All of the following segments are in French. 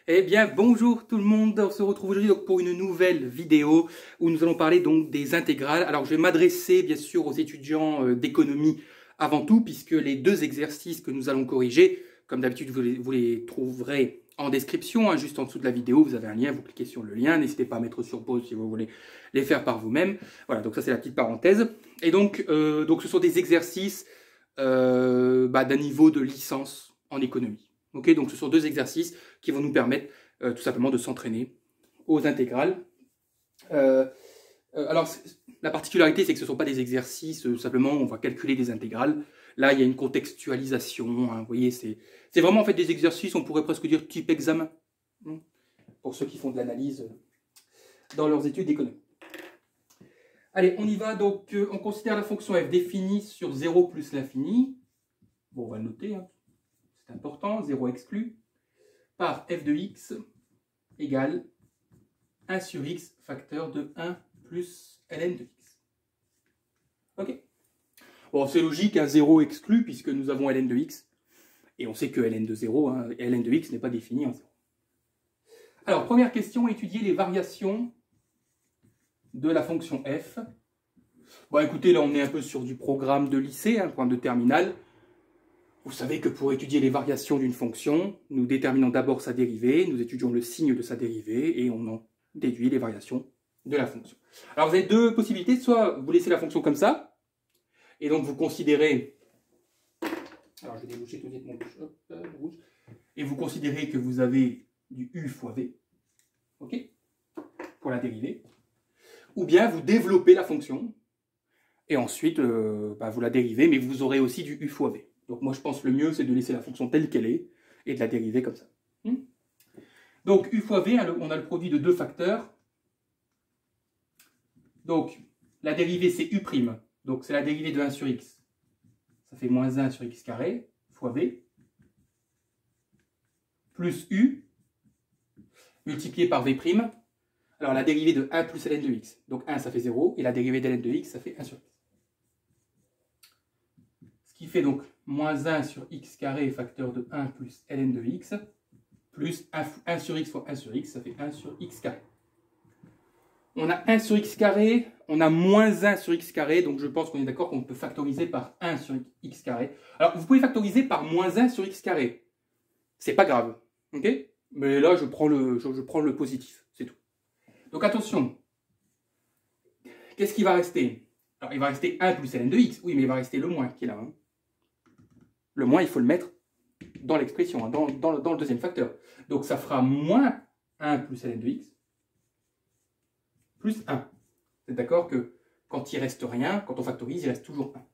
Eh bien, bonjour tout le monde. On se retrouve aujourd'hui donc pour une nouvelle vidéo où nous allons parler donc des intégrales. Alors, je vais m'adresser bien sûr aux étudiants d'économie avant tout, puisque les deux exercices que nous allons corriger, comme d'habitude, vous les trouverez en description, hein, juste en dessous de la vidéo. Vous avez un lien, vous cliquez sur le lien. N'hésitez pas à mettre sur pause si vous voulez les faire par vous-même. Voilà, donc ça c'est la petite parenthèse. Et donc ce sont des exercices d'un niveau de licence en économie. Okay, donc ce sont deux exercices qui vont nous permettre tout simplement de s'entraîner aux intégrales. Alors la particularité, c'est que ce ne sont pas des exercices, simplement on va calculer des intégrales. Là, il y a une contextualisation, hein, vous voyez, c'est vraiment en fait des exercices, on pourrait presque dire type examen, hein, pour ceux qui font de l'analyse dans leurs études d'économie. Allez, on y va. Donc, on considère la fonction f définie sur 0 plus l'infini. Bon, on va le noter, hein. C'est important, 0 exclu, par f de x égale 1 sur x facteur de 1 plus ln de x. Ok. Bon, c'est logique, un 0 exclu, puisque nous avons ln de x, et on sait que ln de 0, hein, ln de x n'est pas défini en 0. Alors, première question, étudier les variations de la fonction f. Bon, écoutez, là, on est un peu sur du programme de lycée, hein, point de terminale. Vous savez que pour étudier les variations d'une fonction, nous déterminons d'abord sa dérivée, nous étudions le signe de sa dérivée et on en déduit les variations de la fonction. Alors vous avez deux possibilités, soit vous laissez la fonction comme ça, et donc vous considérez, alors je vais déboucher tout de suite mon rouge, et vous considérez que vous avez du u fois v, ok, pour la dérivée, ou bien vous développez la fonction, et ensuite vous la dérivez, mais vous aurez aussi du u fois v. Donc moi je pense que le mieux c'est de laisser la fonction telle qu'elle est et de la dériver comme ça. Donc u fois v, on a le produit de deux facteurs. Donc la dérivée c'est u', donc c'est la dérivée de 1 sur x. Ça fait moins 1 sur x carré fois v plus u multiplié par v'. Alors la dérivée de 1 plus ln de x, donc 1 ça fait 0 et la dérivée de ln de x ça fait 1 sur x. Ce qui fait donc moins 1 sur x carré facteur de 1 plus ln de x, plus 1 sur x fois 1 sur x, ça fait 1 sur x carré. On a 1 sur x carré, on a moins 1 sur x carré, donc je pense qu'on est d'accord qu'on peut factoriser par 1 sur x carré. Alors, vous pouvez factoriser par moins 1 sur x carré. C'est pas grave, ok? Mais là, je prends le positif, c'est tout. Donc attention, qu'est-ce qui va rester? Alors, il va rester 1 plus ln de x, oui, mais il va rester le moins qui est là, hein. Le moins, il faut le mettre dans l'expression, hein, dans le deuxième facteur. Donc, ça fera moins 1 plus ln de x plus 1. Vous êtes d'accord que quand il reste rien, quand on factorise, il reste toujours 1.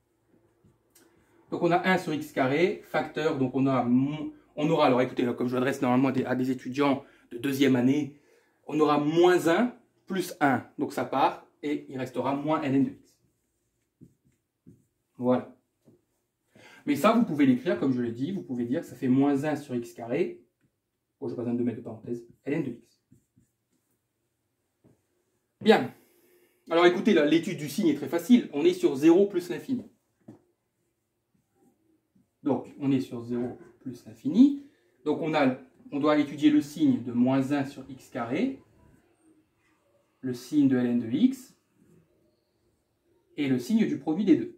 Donc, on a 1 sur x carré, facteur, donc on aura, alors écoutez, là, comme je m'adresse normalement à des étudiants de deuxième année, on aura moins 1 plus 1. Donc, ça part et il restera moins ln de x. Voilà. Mais ça, vous pouvez l'écrire, comme je l'ai dit, vous pouvez dire que ça fait moins 1 sur x carré, bon, je n'ai pas besoin de mettre de parenthèse, ln de x. Bien. Alors écoutez, l'étude du signe est très facile, on est sur 0 plus l'infini. Donc, on est sur 0 plus l'infini. Donc, on doit étudier le signe de moins 1 sur x carré, le signe de ln de x, et le signe du produit des deux.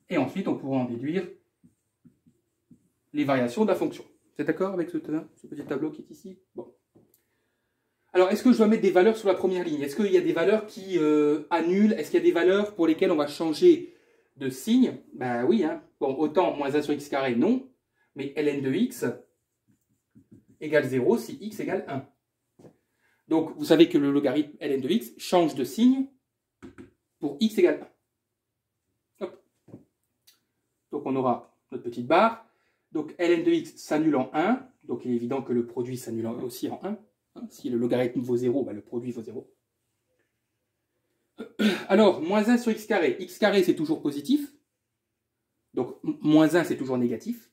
Et ensuite, on pourra en déduire les variations de la fonction. Vous êtes d'accord avec ce petit tableau qui est ici? Bon. Alors, est-ce que je dois mettre des valeurs sur la première ligne? Est-ce qu'il y a des valeurs qui annulent? Est-ce qu'il y a des valeurs pour lesquelles on va changer de signe? Ben oui, hein. Bon, autant moins 1 sur x carré, non. Mais ln de x égale 0 si x égale 1. Donc, vous savez que le logarithme ln de x change de signe pour x égale 1. Hop. Donc, on aura notre petite barre. Donc, ln de x s'annule en 1. Donc, il est évident que le produit s'annule aussi en 1. Si le logarithme vaut 0, ben le produit vaut 0. Alors, moins 1 sur x carré c'est toujours positif. Donc, moins 1 c'est toujours négatif.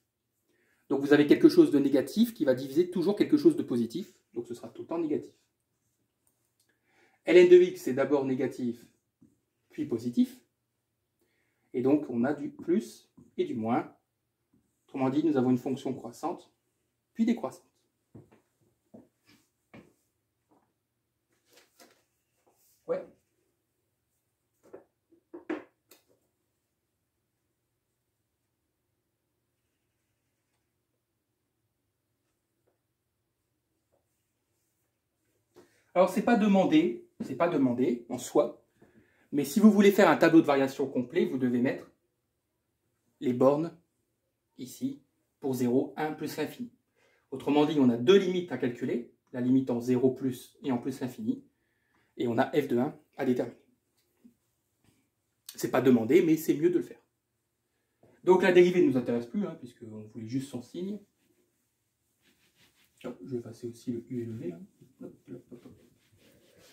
Donc, vous avez quelque chose de négatif qui va diviser toujours quelque chose de positif. Donc, ce sera tout le temps négatif. ln de x c'est d'abord négatif, puis positif. Et donc, on a du plus et du moins. Autrement dit, nous avons une fonction croissante puis décroissante. Ouais. Alors, c'est pas demandé en soi, mais si vous voulez faire un tableau de variation complet, vous devez mettre les bornes ici pour 0, 1 plus l'infini. Autrement dit, on a deux limites à calculer, la limite en 0 plus et en plus l'infini, et on a f de 1 à déterminer. C'est pas demandé, mais c'est mieux de le faire. Donc la dérivée ne nous intéresse plus, hein, puisqu'on voulait juste son signe. Hop, je vais effacer aussi le U et le V. Hein. Hop, hop, hop, hop.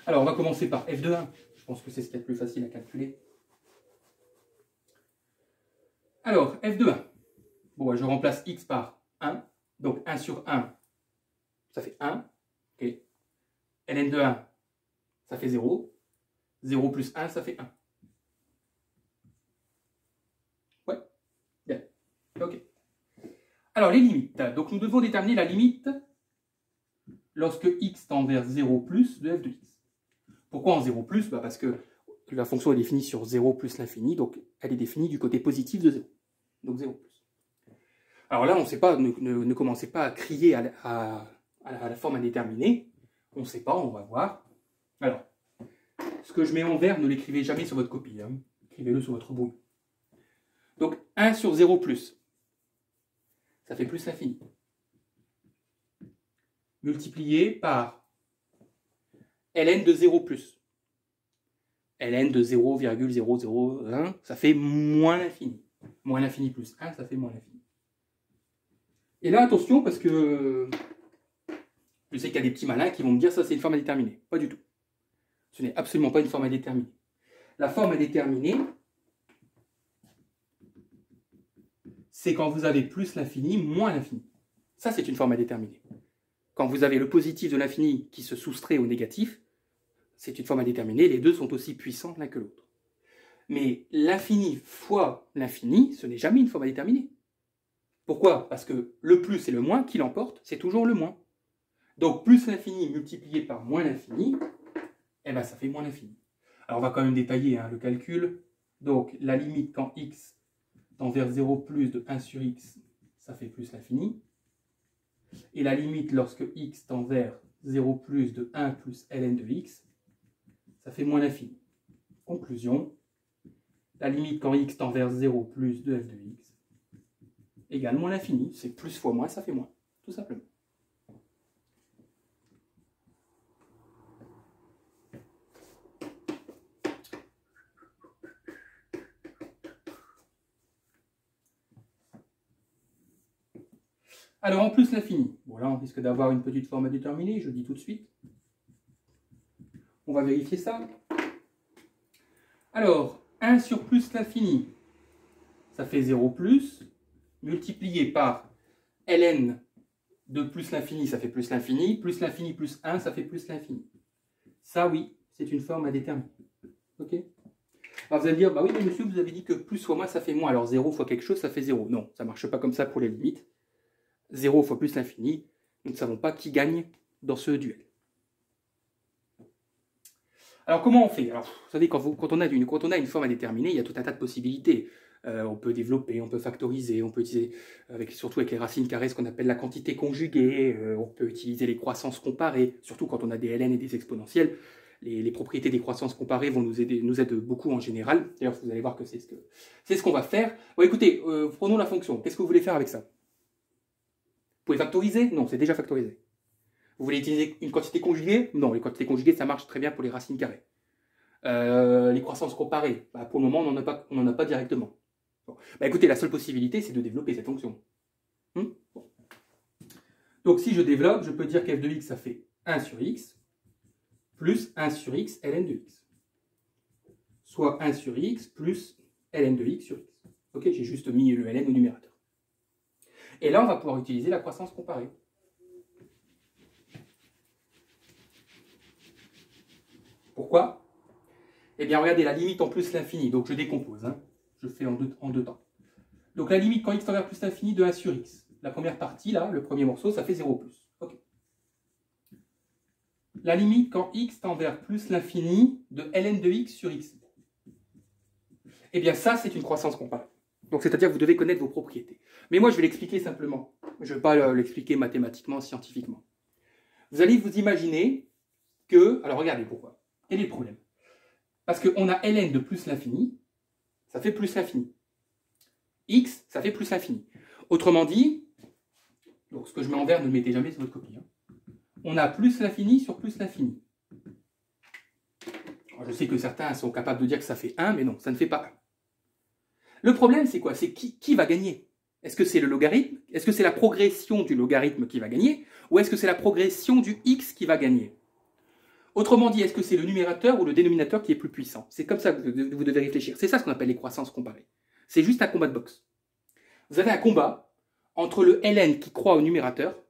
Alors on va commencer par f de 1. Je pense que c'est ce qui est le plus facile à calculer. Alors, f de 1. Bon, je remplace x par 1. Donc 1 sur 1, ça fait 1. Okay. Ln de 1, ça fait 0. 0 plus 1, ça fait 1. Ouais, bien. Ok. Alors, les limites. Donc, nous devons déterminer la limite lorsque x tend vers 0 plus de f de x. Pourquoi en 0 plus? Parce que la fonction est définie sur 0 plus l'infini, donc elle est définie du côté positif de 0. Donc 0 plus. Alors là, on ne sait pas, ne commencez pas à crier à la forme indéterminée. On ne sait pas, on va voir. Alors, ce que je mets en vert, ne l'écrivez jamais sur votre copie. Hein. Écrivez-le sur votre brouille. Donc 1 sur 0 plus, ça fait plus l'infini. Multiplié par ln de 0 plus. Ln de 0,001, ça fait moins l'infini. Moins l'infini plus 1, ça fait moins l'infini. Et là, attention, parce que je sais qu'il y a des petits malins qui vont me dire ça, c'est une forme indéterminée. Pas du tout. Ce n'est absolument pas une forme indéterminée. La forme indéterminée, c'est quand vous avez plus l'infini, moins l'infini. Ça, c'est une forme indéterminée. Quand vous avez le positif de l'infini qui se soustrait au négatif, c'est une forme indéterminée. Les deux sont aussi puissants l'un que l'autre. Mais l'infini fois l'infini, ce n'est jamais une forme indéterminée. Pourquoi? Parce que le plus et le moins qui l'emportent, c'est toujours le moins. Donc plus l'infini multiplié par moins l'infini, eh ben, ça fait moins l'infini. Alors on va quand même détailler hein, le calcul. Donc la limite quand x tend vers 0 plus de 1 sur x, ça fait plus l'infini. Et la limite lorsque x tend vers 0 plus de 1 plus ln de x, ça fait moins l'infini. Conclusion, la limite quand x tend vers 0 plus de f de x égale moins l'infini. C'est plus fois moins, ça fait moins, tout simplement. Alors, en plus l'infini. Bon, là, on risque d'avoir une petite forme indéterminée, je le dis tout de suite. On va vérifier ça. Alors, 1 sur plus l'infini, ça fait 0 plus, multiplié par ln de plus l'infini, ça fait plus l'infini plus 1, ça fait plus l'infini. Ça, oui, c'est une forme indéterminée. Ok? Alors, vous allez me dire, bah oui, mais monsieur, vous avez dit que plus fois moins, ça fait moins. Alors, 0 fois quelque chose, ça fait 0. Non, ça ne marche pas comme ça pour les limites. 0 fois plus l'infini, nous ne savons pas qui gagne dans ce duel. Alors comment on fait? Alors, vous savez, quand on a une forme indéterminée, il y a tout un tas de possibilités. On peut développer, on peut factoriser, on peut utiliser, surtout avec les racines carrées, ce qu'on appelle la quantité conjuguée, on peut utiliser les croissances comparées, surtout quand on a des ln et des exponentielles. Les propriétés des croissances comparées vont nous aident beaucoup en général. D'ailleurs, vous allez voir que c'est ce qu'on va faire. Bon, écoutez, prenons la fonction. Qu'est-ce que vous voulez faire avec ça? Vous pouvez factoriser? Non, c'est déjà factorisé. Vous voulez utiliser une quantité conjuguée? Non, les quantités conjuguées, ça marche très bien pour les racines carrées. Les croissances comparées, bah, pour le moment, on n'en a pas directement. Bon. Bah, écoutez, la seule possibilité, c'est de développer cette fonction. Bon. Donc, si je développe, je peux dire qu'f de x, ça fait 1 sur x, plus 1 sur x ln de x. Soit 1 sur x plus ln de x sur x. Ok, j'ai juste mis le ln au numérateur. Et là, on va pouvoir utiliser la croissance comparée. Pourquoi? Eh bien, regardez, la limite en plus l'infini. Donc, je décompose. Hein. Je fais en deux temps. Donc, la limite quand x tend vers plus l'infini de 1 sur x. la première partie, là, le premier morceau, ça fait 0 plus. Ok. La limite quand x tend vers plus l'infini de ln de x sur x. Eh bien, ça, c'est une croissance comparée. Donc, c'est-à-dire que vous devez connaître vos propriétés. Mais moi, je vais l'expliquer simplement. Je ne vais pas l'expliquer mathématiquement, scientifiquement. Vous allez vous imaginer que... Alors, regardez pourquoi. Quel est le problème? Parce qu'on a ln de plus l'infini, ça fait plus l'infini. X, ça fait plus l'infini. Autrement dit, donc ce que je mets en vert, ne le mettez jamais sur votre copie. Hein. On a plus l'infini sur plus l'infini. Je sais que certains sont capables de dire que ça fait 1, mais non, ça ne fait pas 1. Le problème, c'est quoi? C'est qui va gagner? Est-ce que c'est le logarithme? Est-ce que c'est la progression du logarithme qui va gagner? Ou est-ce que c'est la progression du x qui va gagner? Autrement dit, est-ce que c'est le numérateur ou le dénominateur qui est plus puissant? C'est comme ça que vous devez réfléchir. C'est ça ce qu'on appelle les croissances comparées. C'est juste un combat de boxe. Vous avez un combat entre le ln qui croît au numérateur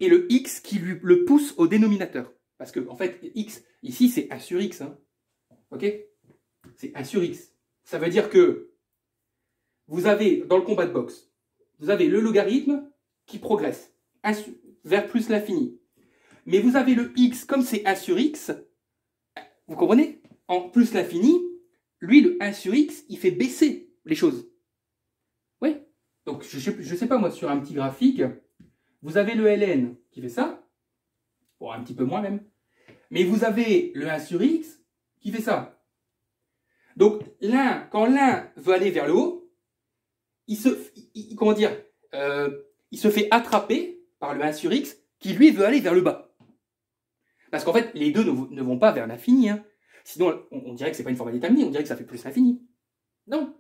et le x qui le pousse au dénominateur. Parce que, en fait, x, ici, c'est 1 sur x. Hein. Ok? C'est 1 sur x. Ça veut dire que vous avez, dans le combat de boxe, vous avez le logarithme qui progresse vers plus l'infini. Mais vous avez le x, comme c'est 1 sur x, vous comprenez? En plus l'infini, lui, le 1 sur x, il fait baisser les choses. Oui. Donc, je ne sais pas, moi, sur un petit graphique, vous avez le ln qui fait ça, bon, un petit peu moins même, mais vous avez le 1 sur x qui fait ça. Donc, quand l'un veut aller vers le haut, il se fait attraper par le 1 sur x qui, lui, veut aller vers le bas. Parce qu'en fait, les deux ne vont pas vers l'infini. Hein. Sinon, on dirait que ce n'est pas une forme déterminée, on dirait que ça fait plus l'infini. Non.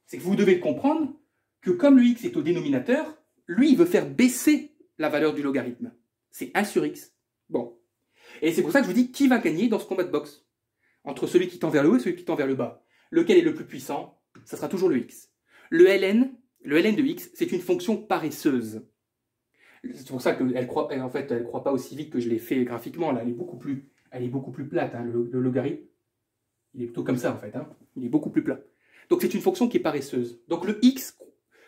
C'est que vous devez comprendre que comme le x est au dénominateur, lui, il veut faire baisser la valeur du logarithme. C'est 1 sur x. Bon. Et c'est pour ça que je vous dis qui va gagner dans ce combat de boxe. Entre celui qui tend vers le haut et celui qui tend vers le bas. Lequel est le plus puissant? Ça sera toujours le x. Le ln de x, c'est une fonction paresseuse. C'est pour ça qu'elle croît, en fait, elle croît pas aussi vite que je l'ai fait graphiquement. Là, elle est beaucoup plus plate. Hein. Le logarithme, il est plutôt comme ça en fait. Hein. Il est beaucoup plus plat. Donc c'est une fonction qui est paresseuse. Donc le x,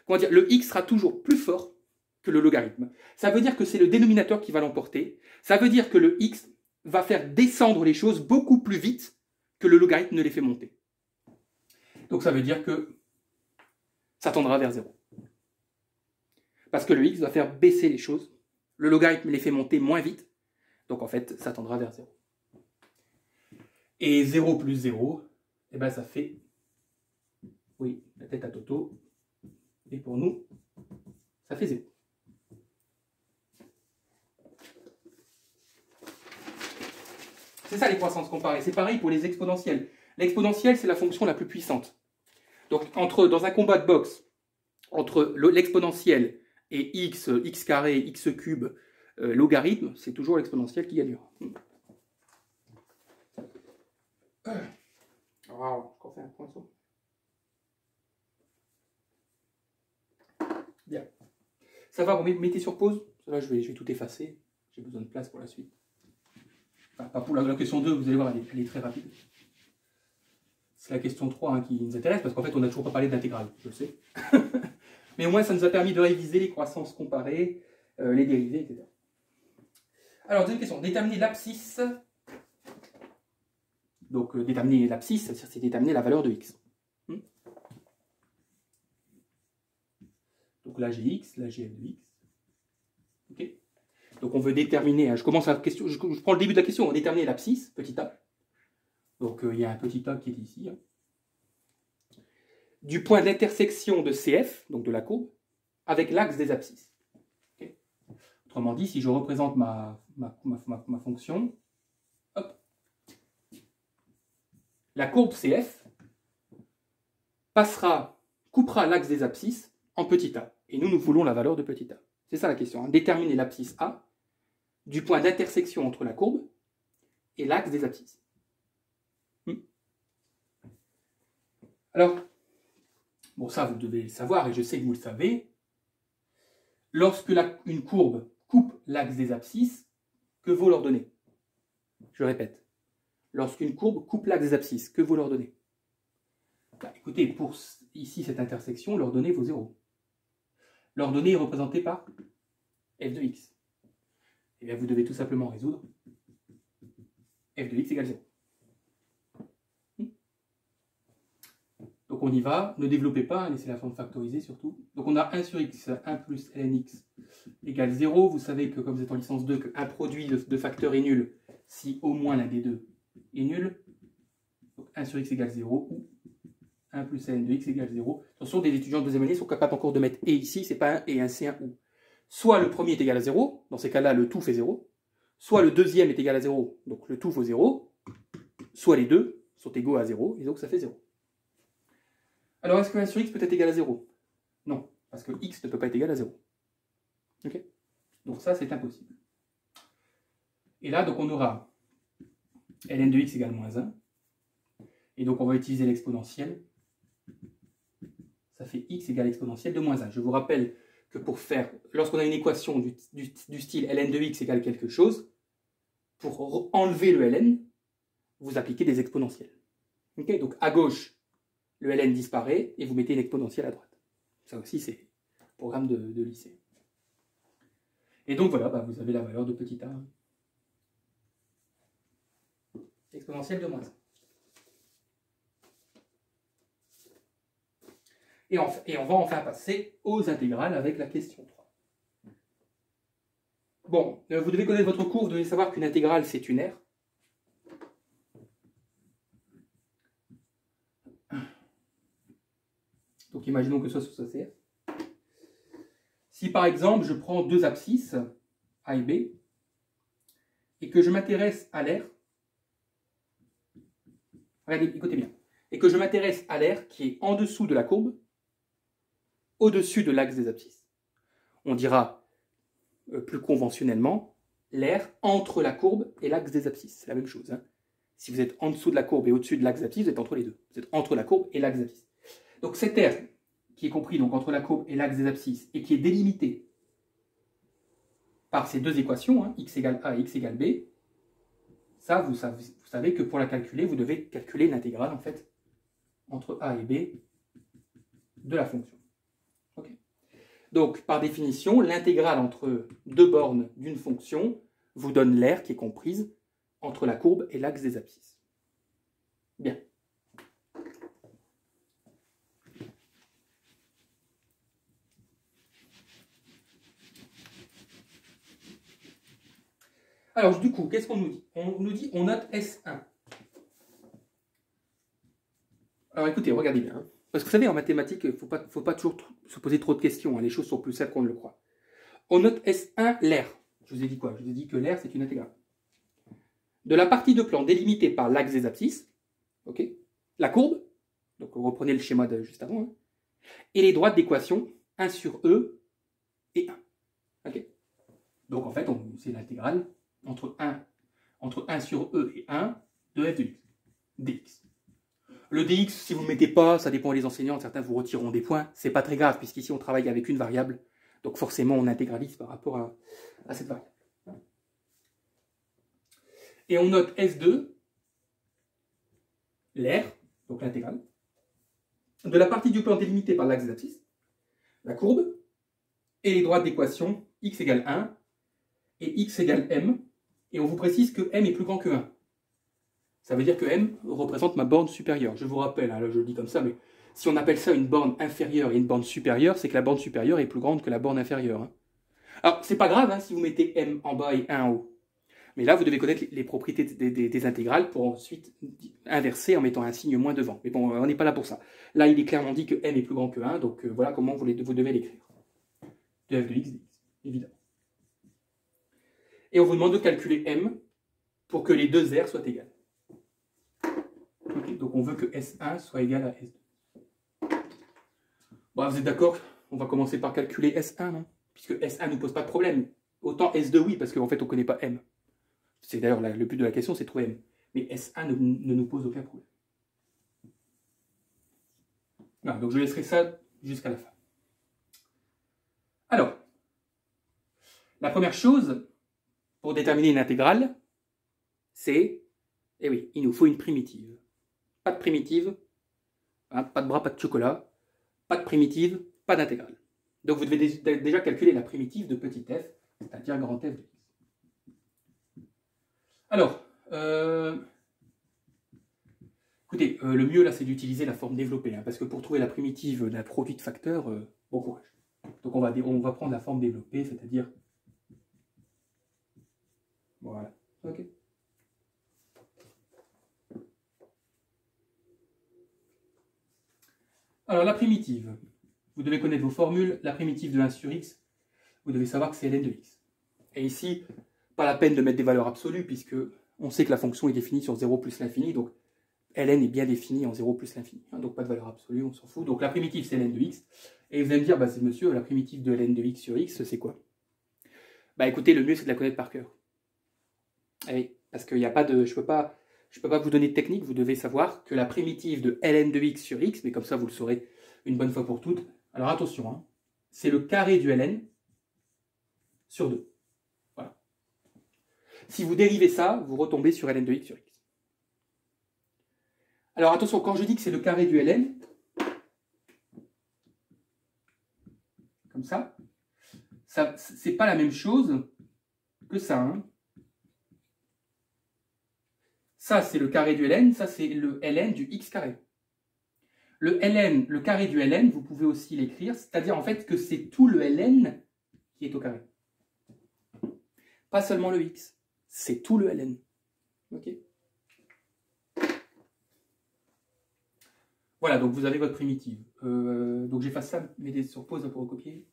le x sera toujours plus fort que le logarithme. Ça veut dire que c'est le dénominateur qui va l'emporter. Ça veut dire que le x va faire descendre les choses beaucoup plus vite que le logarithme ne les fait monter. Donc ça veut dire que ça tendra vers 0. Parce que le x va faire baisser les choses. Le logarithme les fait monter moins vite. Donc en fait, ça tendra vers 0. Et 0 plus 0, eh ben ça fait, oui, la tête à Toto. Et pour nous, ça fait 0. C'est ça les croissances comparées. C'est pareil pour les exponentielles. L'exponentielle, c'est la fonction la plus puissante. Donc dans un combat de boxe, entre l'exponentielle et x carré, x cube, logarithme, c'est toujours l'exponentielle qui gagnera. Wow, encore fait un poinçon. Bien. Ça va, vous mettez sur pause. Là, je vais tout effacer. J'ai besoin de place pour la suite. Enfin, pas pour la question 2, vous allez voir, elle est très rapide. C'est la question 3 hein, qui nous intéresse, parce qu'en fait, on n'a toujours pas parlé d'intégrale, je le sais. Mais au moins, ça nous a permis de réviser les croissances comparées, les dérivées, etc. Alors, deuxième question. Déterminer l'abscisse. Donc, déterminer l'abscisse, c'est déterminer la valeur de x. Donc là, j'ai x, là, j'ai f de x. Ok. Donc, on veut déterminer, je commence la question, je prends le début de la question, on va déterminer l'abscisse, petit a. Donc, il y a un petit a qui est ici. Hein. Du point d'intersection de CF, donc de la courbe, avec l'axe des abscisses. Okay. Autrement dit, si je représente ma fonction, hop, la courbe CF coupera l'axe des abscisses en petit a. Et nous voulons la valeur de petit a. C'est ça la question. Hein. Déterminer l'abscisse A du point d'intersection entre la courbe et l'axe des abscisses. Alors, bon ça vous devez le savoir et je sais que vous le savez. Lorsque une courbe coupe l'axe des abscisses, que vaut l'ordonnée? Je répète. Lorsqu'une courbe coupe l'axe des abscisses, que vaut l'ordonnée? Bah, écoutez, pour ici cette intersection, l'ordonnée vaut 0. L'ordonnée est représentée par f de x. Et bien, vous devez tout simplement résoudre f de x égale 0. Donc on y va, ne développez pas, laissez la forme factorisée surtout. Donc on a 1 sur x, 1 plus ln x égale 0. Vous savez que comme vous êtes en licence 2, qu'un produit de facteurs est nul si au moins l'un des deux est nul. Donc 1 sur x égale 0 ou 1 plus ln de x égale 0. Attention, des étudiants de deuxième année sont capables encore de mettre et ici, c'est pas un et un c'est un ou. Soit le premier est égal à 0, dans ces cas-là le tout fait 0. Soit le deuxième est égal à 0, donc le tout vaut 0. Soit les deux sont égaux à 0, et donc ça fait 0. Alors, est-ce que 1 sur x peut être égal à 0? Non, parce que x ne peut pas être égal à 0. Ok? Donc ça, c'est impossible. Et là, donc on aura ln de x égale moins 1. Et donc on va utiliser l'exponentielle. Ça fait x égale exponentielle de moins 1. Je vous rappelle que pour faire, lorsqu'on a une équation du style ln de x égale quelque chose, pour enlever le ln, vous appliquez des exponentielles. Ok? Donc à gauche, le ln disparaît et vous mettez une exponentielle à droite. Ça aussi, c'est programme de lycée. Et donc voilà, bah, vous avez la valeur de petit a. Exponentielle de moins 1. Et on va enfin passer aux intégrales avec la question 3. Bon, vous devez connaître votre cours, vous devez savoir qu'une intégrale, c'est une aire. Donc imaginons que ce soit sous CF. Si par exemple, je prends deux abscisses, A et B, et que je m'intéresse à l'aire, regardez, écoutez bien, et que je m'intéresse à l'aire qui est en dessous de la courbe, au-dessus de l'axe des abscisses. On dira plus conventionnellement l'aire entre la courbe et l'axe des abscisses. C'est la même chose. Hein. Si vous êtes en dessous de la courbe et au-dessus de l'axe des abscisses, vous êtes entre les deux. Vous êtes entre la courbe et l'axe des abscisses. Donc cette aire qui est comprise donc, entre la courbe et l'axe des abscisses et qui est délimitée par ces deux équations, hein, x égale a et x égale b, ça, vous savez que pour la calculer, vous devez calculer l'intégrale en fait entre a et b de la fonction. Donc, par définition, l'intégrale entre deux bornes d'une fonction vous donne l'aire qui est comprise entre la courbe et l'axe des abscisses. Bien. Alors, du coup, qu'est-ce qu'on nous dit? On nous dit, on note S1. Alors, écoutez, regardez bien. Hein. Parce que vous savez, en mathématiques, il ne faut pas toujours se poser trop de questions. Hein. Les choses sont plus simples qu'on ne le croit. On note S1 l'aire. Je vous ai dit quoi? Je vous ai dit que l'aire, c'est une intégrale. De la partie de plan délimitée par l'axe des abscisses, okay, la courbe, donc reprenez le schéma de juste avant, hein, et les droites d'équation 1 sur E et 1. Okay. Donc en fait, c'est l'intégrale entre 1 sur E et 1 de f de x, dx. Le dx, si vous ne le mettez pas, ça dépend des enseignants, certains vous retireront des points, c'est pas très grave, puisqu'ici on travaille avec une variable, donc forcément on intégralise par rapport à cette variable. Et on note S2, l'aire, donc l'intégrale, de la partie du plan délimitée par l'axe des abscisses, la courbe, et les droites d'équation x égale 1 et x égale m, et on vous précise que m est plus grand que 1. Ça veut dire que m représente ma borne supérieure. Je vous rappelle, hein, là je le dis comme ça, mais si on appelle ça une borne inférieure et une borne supérieure, c'est que la borne supérieure est plus grande que la borne inférieure. Hein. Alors, c'est pas grave hein, si vous mettez m en bas et 1 en haut. Mais là, vous devez connaître les propriétés des intégrales pour ensuite inverser en mettant un signe moins devant. Mais bon, on n'est pas là pour ça. Là, il est clairement dit que m est plus grand que 1, donc voilà comment vous devez l'écrire. De f de x dx, évidemment. Et on vous demande de calculer m pour que les deux aires soient égales. Okay, donc on veut que S1 soit égal à S2. Bon, vous êtes d'accord? On va commencer par calculer S1, non? Puisque S1 ne nous pose pas de problème. Autant S2, oui, parce qu'en fait, on ne connaît pas M. C'est d'ailleurs le but de la question, c'est de trouver M. Mais S1 ne nous pose aucun problème. Voilà, donc je laisserai ça jusqu'à la fin. Alors, la première chose, pour déterminer une intégrale, c'est, eh oui, il nous faut une primitive. Pas de primitive, hein, pas de bras, pas de chocolat, pas de primitive, pas d'intégrale. Donc vous devez déjà calculer la primitive de petit f, c'est-à-dire grand F de x. Alors, écoutez, le mieux là c'est d'utiliser la forme développée, hein, parce que pour trouver la primitive d'un produit de facteurs, bon courage. Donc on va prendre la forme développée, c'est-à-dire... Voilà, ok. Alors la primitive, vous devez connaître vos formules. La primitive de 1 sur x, vous devez savoir que c'est ln de x. Et ici, pas la peine de mettre des valeurs absolues, puisque on sait que la fonction est définie sur 0 plus l'infini, donc ln est bien définie en 0 plus l'infini. Hein, donc pas de valeur absolue, on s'en fout. Donc la primitive, c'est ln de x. Et vous allez me dire, bah, c'est monsieur, la primitive de ln de x sur x, c'est quoi? Bah écoutez, le mieux, c'est de la connaître par cœur. Et parce qu'il n'y a pas de... Je peux pas vous donner de technique, vous devez savoir que la primitive de ln de x sur x, mais comme ça vous le saurez une bonne fois pour toutes. Alors attention, hein, c'est le carré du ln sur 2. Voilà. Si vous dérivez ça, vous retombez sur ln de x sur x. Alors attention, quand je dis que c'est le carré du ln, comme ça c'est pas la même chose que ça. Hein. Ça, c'est le carré du ln, ça, c'est le ln du x carré. Le ln, le carré du ln, vous pouvez aussi l'écrire, c'est-à-dire en fait que c'est tout le ln qui est au carré. Pas seulement le x, c'est tout le ln. Ok. Voilà, donc vous avez votre primitive. Donc j'efface ça, mettez sur pause pour recopier.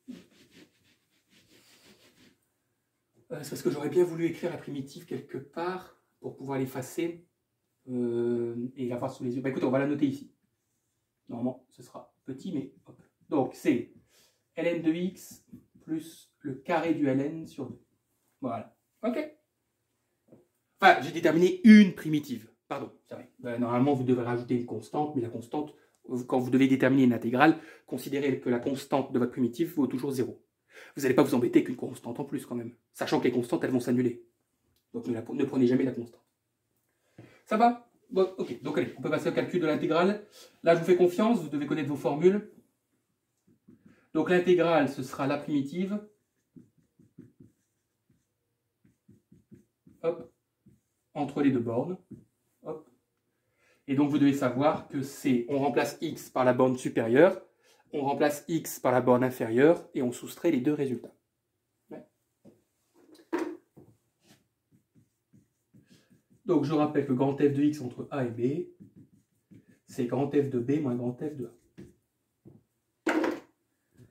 C'est parce que j'aurais bien voulu écrire la primitive quelque part pour pouvoir l'effacer et l'avoir sous les yeux. Bah écoutez, on va la noter ici. Normalement, ce sera petit, mais hop. Donc c'est ln de x plus le carré du ln sur 2. Voilà. Ok. Enfin, j'ai déterminé une primitive. Pardon, c'est vrai. Normalement, vous devez rajouter une constante, mais la constante, quand vous devez déterminer une intégrale, considérez que la constante de votre primitive vaut toujours 0. Vous n'allez pas vous embêter qu'une constante en plus quand même, sachant que les constantes, elles vont s'annuler. Donc ne prenez jamais la constante. Ça va? Bon, ok, donc allez, on peut passer au calcul de l'intégrale. Là, je vous fais confiance, vous devez connaître vos formules. Donc l'intégrale, ce sera la primitive. Hop, entre les deux bornes. Hop. Et donc vous devez savoir que c'est, on remplace x par la borne supérieure, on remplace x par la borne inférieure, et on soustrait les deux résultats. Ouais. Donc je rappelle que grand f de x entre a et b, c'est grand f de b moins grand f de a.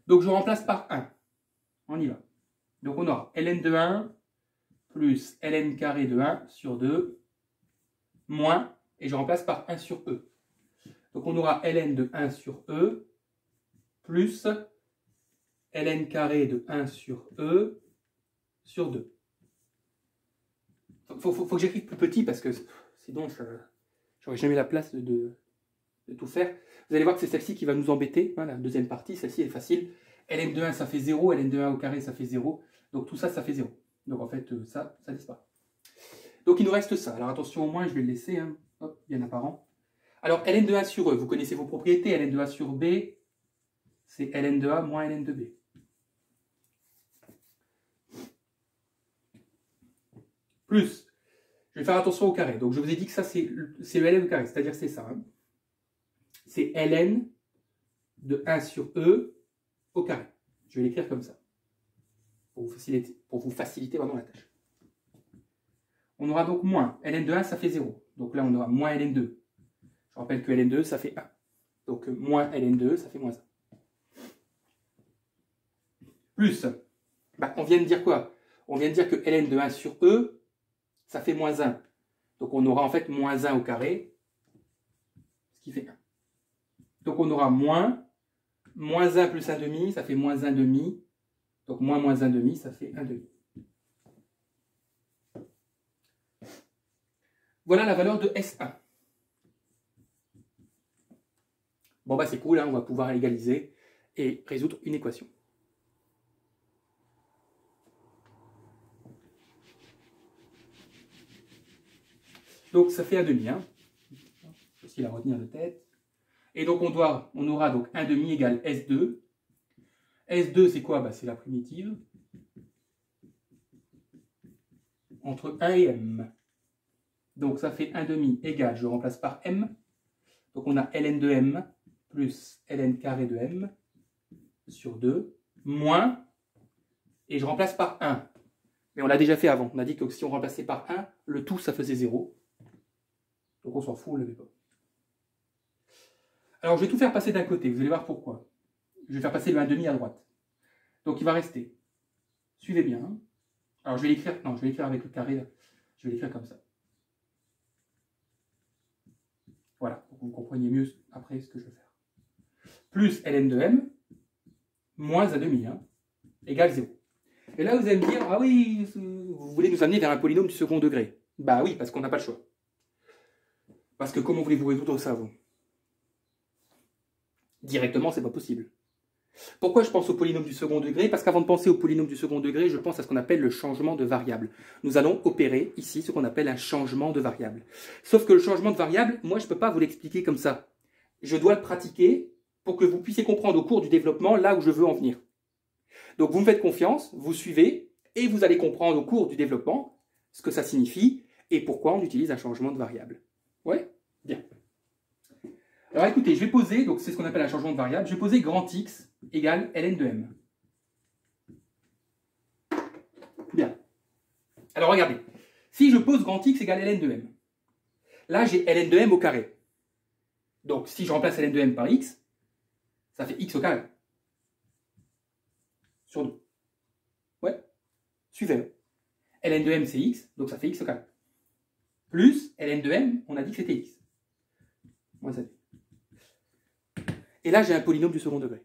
Donc je remplace par 1. On y va. Donc on aura ln de 1 plus ln carré de 1 sur 2 moins, et je remplace par 1 sur e. Donc on aura ln de 1 sur e plus ln carré de 1 sur e sur 2. Faut que j'écrive plus petit parce que sinon j'aurais jamais la place de tout faire. Vous allez voir que c'est celle-ci qui va nous embêter. Hein, la deuxième partie, celle-ci est facile. Ln de 1 ça fait 0, ln de 1 au carré ça fait 0. Donc tout ça, ça fait 0. Donc en fait, ça disparaît. Donc il nous reste ça. Alors attention, au moins, je vais le laisser. Hein. Hop, bien apparent. Alors ln de 1 sur e, vous connaissez vos propriétés. Ln de 1 sur b, c'est ln de a moins ln de b. Plus, je vais faire attention au carré. Donc je vous ai dit que ça, c'est le ln au carré, c'est-à-dire c'est ça. Hein. C'est ln de 1 sur e au carré. Je vais l'écrire comme ça, pour vous faciliter vraiment la tâche. On aura donc moins. Ln de 1, ça fait 0. Donc là, on aura moins ln de 2. Je rappelle que ln de 2, ça fait 1. Donc moins ln de 2, ça fait moins 1. Plus, bah, on vient de dire quoi? On vient de dire que ln de 1 sur e, ça fait moins 1. Donc on aura en fait moins 1 au carré, ce qui fait 1. Donc on aura moins 1 plus 1 demi, ça fait moins 1 demi. Donc moins 1 demi, ça fait 1 demi. Voilà la valeur de S1. Bon bah c'est cool, hein, on va pouvoir égaliser et résoudre une équation. Donc ça fait 1 demi, hein. Facile à retenir de tête. Et donc on aura donc 1 demi égale S2. S2, c'est quoi? Bah, c'est la primitive entre 1 et m. Donc, ça fait 1 demi égale, je remplace par m. Donc, on a ln de m plus ln carré de m sur 2, moins, et je remplace par 1. Mais on l'a déjà fait avant. On a dit que si on remplaçait par 1, le tout, ça faisait 0. Donc, on s'en fout, on ne le met pas. Alors, je vais tout faire passer d'un côté. Vous allez voir pourquoi. Je vais faire passer le 1 demi à droite. Donc, il va rester. Suivez bien. Hein. Alors, je vais l'écrire. Non, je vais l'écrire avec le carré. Là. Je vais l'écrire comme ça. Voilà, pour que vous compreniez mieux après ce que je vais faire. Plus ln de m, moins 1 demi, hein, égale 0. Et là, vous allez me dire, ah oui, vous voulez nous amener vers un polynôme du second degré. Bah oui, parce qu'on n'a pas le choix. Parce que comment voulez-vous résoudre ça, vous? Directement, c'est pas possible. Pourquoi je pense au polynôme du second degré? Parce qu'avant de penser au polynôme du second degré, je pense à ce qu'on appelle le changement de variable. Nous allons opérer ici ce qu'on appelle un changement de variable. Sauf que le changement de variable, moi je ne peux pas vous l'expliquer comme ça. Je dois le pratiquer pour que vous puissiez comprendre au cours du développement là où je veux en venir. Donc vous me faites confiance, vous suivez, et vous allez comprendre au cours du développement ce que ça signifie et pourquoi on utilise un changement de variable. Ouais? Bien. Alors écoutez, je vais poser, donc c'est ce qu'on appelle un changement de variable, je vais poser grand X égale ln de m. Bien. Alors regardez, si je pose grand X égale ln de m, là j'ai ln de m au carré. Donc si je remplace ln de m par x, ça fait x au carré. Sur 2. Ouais. Suivez. ln de m c'est x, donc ça fait x au carré. Plus ln de m, on a dit que c'était x. Moins ça. Et là, j'ai un polynôme du second degré.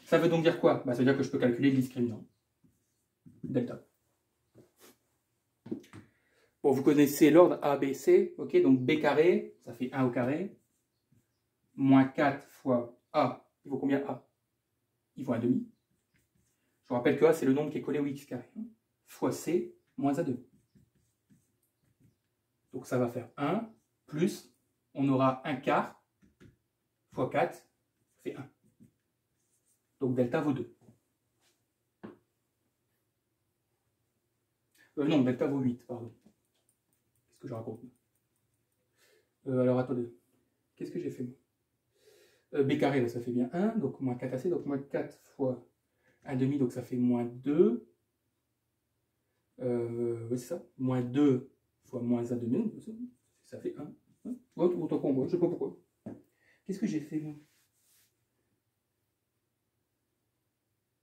Ça veut donc dire quoi? Bah, ça veut dire que je peux calculer le discriminant. Delta. Bon, vous connaissez l'ordre A, B, C. Ok, donc B carré, ça fait 1 au carré. Moins 4 fois A. Il vaut combien A? Il vaut 1 demi. Je vous rappelle que A, c'est le nombre qui est collé au x carré. Fois C, moins A2. Donc ça va faire 1 plus, on aura 1 quart fois 4, ça fait 1. Donc delta vaut 2. Non, delta vaut 8, pardon. Qu'est-ce que je raconte? Alors attendez, qu'est-ce que j'ai fait moi? B carré, là, ça fait bien 1, donc moins 4 AC, donc moins 4 fois 1 demi, donc ça fait moins 2. Oui, c'est ça. Moins 2 fois moins 1 demi, ça fait 1. Autant pour moi, je ne sais pas pourquoi. Qu'est-ce que j'ai fait moi?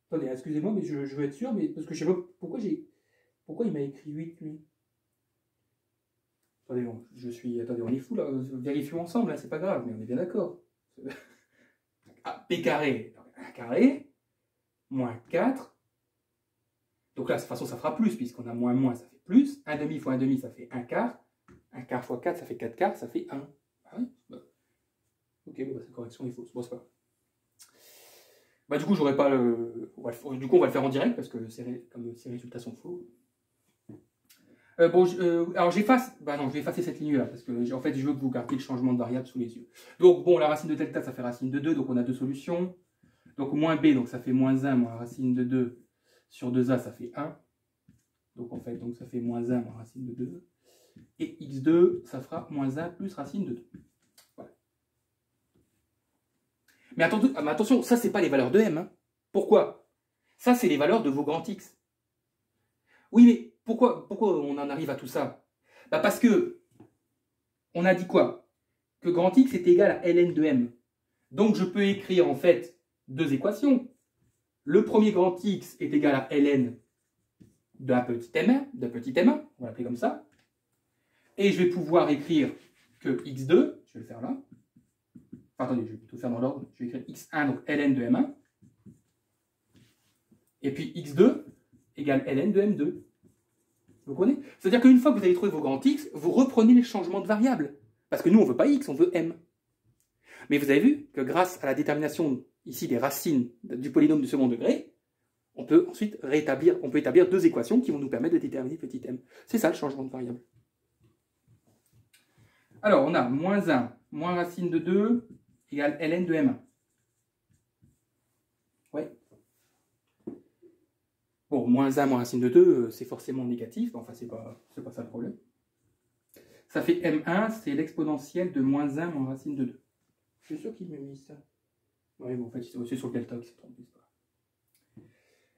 Attendez, excusez-moi, mais je veux être sûr, mais parce que je sais pas pourquoi il m'a écrit 8 lui. Attendez, bon, attendez, on est fou là, vérifions ensemble, là, c'est pas grave, mais on est bien d'accord. Ah, P carré, 1 carré, moins 4. Donc là, de toute façon, ça fera plus, puisqu'on a moins moins, ça fait plus. 1 demi fois 1 demi, ça fait 1 quart. 1 quart fois 4, ça fait 4 quarts, ça fait 1. Ah oui, bah. Ok, bon, bah, cette correction est fausse. Bon, c'est pas grave. Bah, du coup, j'aurais pas le. Du coup, on va le faire en direct, parce que comme ces résultats sont faux. Alors j'efface. Bah non, je vais effacer cette ligne là, parce que en fait, je veux que vous gardiez le changement de variable sous les yeux. Donc, bon, la racine de delta, ça fait racine de 2, donc on a deux solutions. Donc, moins b, donc ça fait moins 1, moins racine de 2 sur 2a, ça fait 1. Donc, en fait, donc, ça fait moins 1, moins racine de 2. Et x2, ça fera moins 1 plus racine de 2. Voilà. Mais attention, ça, c'est pas les valeurs de m. Hein. Pourquoi? Ça, c'est les valeurs de vos grands x. Oui, mais pourquoi on en arrive à tout ça? Bah parce que, on a dit quoi? Que grand x est égal à ln de m. Donc, je peux écrire, en fait, deux équations. Le premier grand x est égal à ln d'un petit m1, on va l'appeler comme ça. Et je vais pouvoir écrire que x2, je vais le faire là. Enfin, attendez, je vais tout faire dans l'ordre. Je vais écrire x1, donc ln de m1. Et puis x2 égale ln de m2. Vous comprenez? C'est-à-dire qu'une fois que vous avez trouvé vos grands x, vous reprenez les changements de variables. Parce que nous, on ne veut pas x, on veut m. Mais vous avez vu que grâce à la détermination ici des racines du polynôme du second degré, on peut ensuite établir deux équations qui vont nous permettre de déterminer petit m. C'est ça le changement de variable. Alors, on a moins 1, moins racine de 2, égale ln de m1. Ouais. Bon, moins 1 moins racine de 2, c'est forcément négatif, enfin, c'est pas ça le problème. Ça fait m1, c'est l'exponentielle de moins 1 moins racine de 2. Je suis sûr qu'il m'a mis ça. Oui, bon, en fait, c'est sur le delta qui s'est trompé.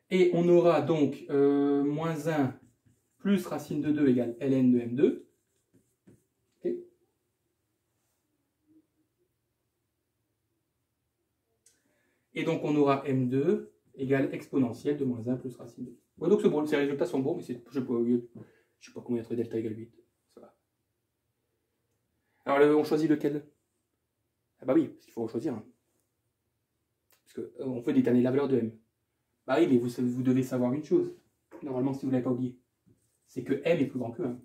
Et on aura donc moins 1 plus racine de 2 égale ln de m2. Okay. Et donc on aura m2 égale exponentielle de moins 1 plus racine de 2. Ouais, donc c'est bon, ces résultats sont bons, mais je ne sais pas combien entre delta égale 8. Ça va. Alors on choisit lequel? Ah bah oui, parce qu'il faut en choisir un. Parce qu'on veut déterminer la valeur de m. Bah oui, mais vous devez savoir une chose, normalement si vous ne l'avez pas oublié, c'est que m est plus grand que 1.